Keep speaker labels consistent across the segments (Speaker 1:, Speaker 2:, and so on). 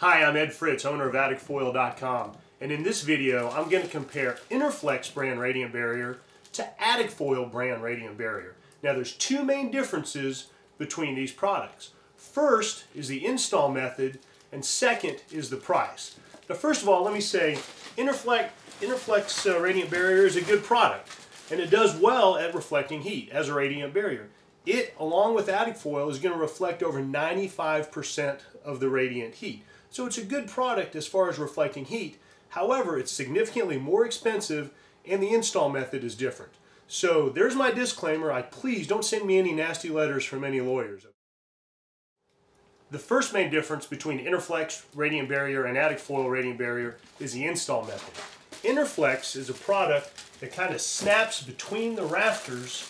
Speaker 1: Hi, I'm Ed Fritz, owner of AtticFoil.com, and in this video I'm going to compare Enerflex brand Radiant Barrier to AtticFoil brand Radiant Barrier. Now there's two main differences between these products. First is the install method, and second is the price. Now first of all, let me say Enerflex Radiant Barrier is a good product, and it does well at reflecting heat as a radiant barrier. It, along with AtticFoil, is going to reflect over 95% of the radiant heat. So it's a good product as far as reflecting heat. However, it's significantly more expensive and the install method is different. So there's my disclaimer. Please don't send me any nasty letters from any lawyers. The first main difference between Enerflex Radiant Barrier and AtticFoil Radiant Barrier is the install method. Enerflex is a product that kind of snaps between the rafters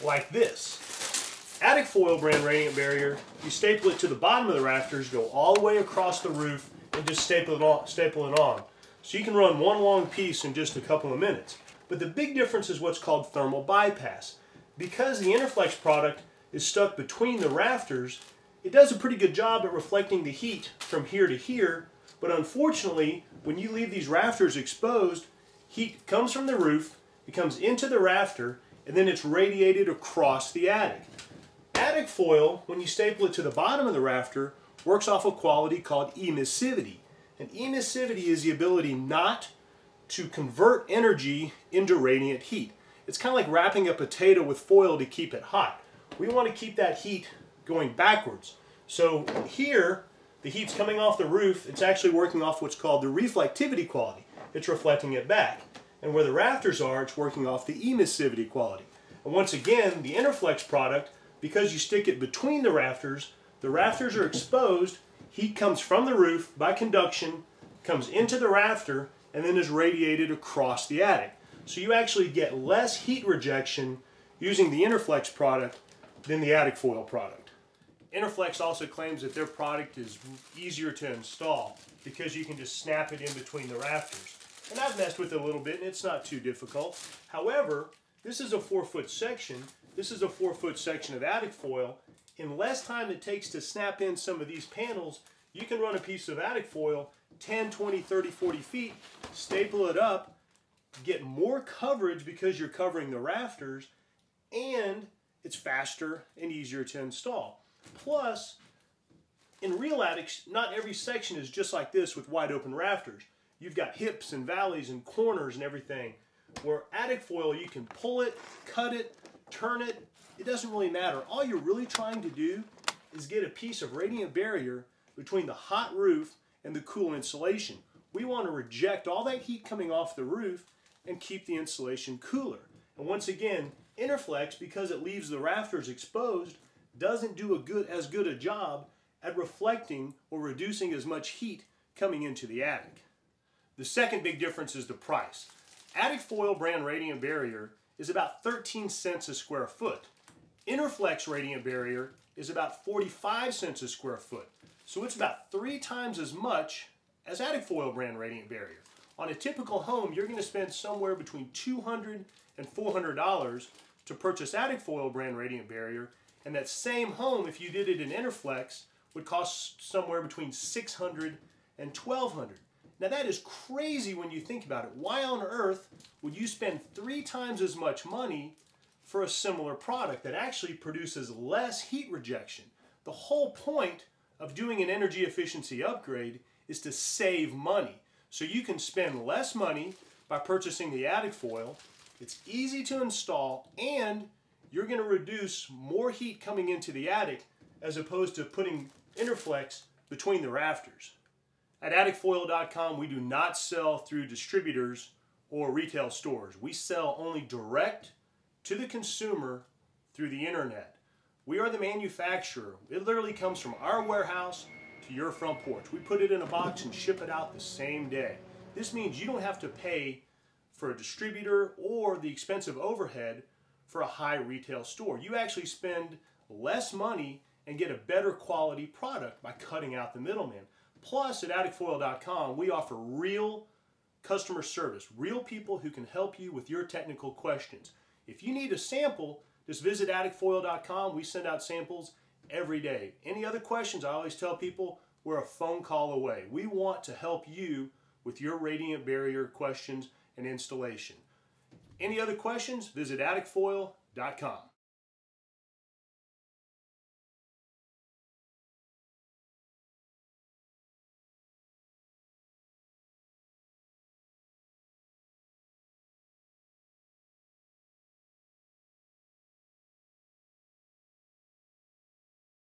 Speaker 1: like this. AtticFoil brand Radiant Barrier, you staple it to the bottom of the rafters, go all the way across the roof, and just staple it on. So you can run one long piece in just a couple of minutes. But the big difference is what's called thermal bypass. Because the Enerflex product is stuck between the rafters, it does a pretty good job at reflecting the heat from here to here, but unfortunately, when you leave these rafters exposed, heat comes from the roof, it comes into the rafter, and then it's radiated across the attic. AtticFoil, when you staple it to the bottom of the rafter, works off a quality called emissivity. And emissivity is the ability not to convert energy into radiant heat. It's kind of like wrapping a potato with foil to keep it hot. We want to keep that heat going backwards. So here, the heat's coming off the roof, it's actually working off what's called the reflectivity quality. It's reflecting it back. And where the rafters are, it's working off the emissivity quality. And once again, the Enerflex product, because you stick it between the rafters are exposed, heat comes from the roof by conduction, comes into the rafter, and then is radiated across the attic. So you actually get less heat rejection using the Enerflex product than the AtticFoil product. Enerflex also claims that their product is easier to install because you can just snap it in between the rafters. And I've messed with it a little bit and it's not too difficult. However, this is a 4-foot section. This is a 4-foot section of AtticFoil. In less time it takes to snap in some of these panels, you can run a piece of AtticFoil 10, 20, 30, 40 feet, staple it up, get more coverage because you're covering the rafters, and it's faster and easier to install. Plus, in real attics, not every section is just like this with wide open rafters. You've got hips and valleys and corners and everything. Where AtticFoil, you can pull it, cut it, turn it, it doesn't really matter. All you're really trying to do is get a piece of radiant barrier between the hot roof and the cool insulation. We want to reject all that heat coming off the roof and keep the insulation cooler. And once again, Enerflex, because it leaves the rafters exposed, doesn't do as good a job at reflecting or reducing as much heat coming into the attic. The second big difference is the price. AtticFoil brand Radiant Barrier is about 13 cents a square foot. Enerflex Radiant Barrier is about 45 cents a square foot. So it's about 3 times as much as AtticFoil brand Radiant Barrier. On a typical home, you're going to spend somewhere between $200 and $400 to purchase AtticFoil brand Radiant Barrier, and that same home, if you did it in Enerflex, would cost somewhere between $600 and $1,200. Now that is crazy when you think about it. Why on earth would you spend 3 times as much money for a similar product that actually produces less heat rejection? The whole point of doing an energy efficiency upgrade is to save money. So you can spend less money by purchasing the AtticFoil. It's easy to install, and you're going to reduce more heat coming into the attic as opposed to putting Enerflex between the rafters. At AtticFoil.com, we do not sell through distributors or retail stores. We sell only direct to the consumer through the internet. We are the manufacturer. It literally comes from our warehouse to your front porch. We put it in a box and ship it out the same day. This means you don't have to pay for a distributor or the expensive overhead for a high retail store. You actually spend less money and get a better quality product by cutting out the middleman. Plus, at AtticFoil.com, we offer real customer service, real people who can help you with your technical questions. If you need a sample, just visit AtticFoil.com. We send out samples every day. Any other questions, I always tell people, we're a phone call away. We want to help you with your Radiant Barrier questions and installation. Any other questions? Visit AtticFoil.com.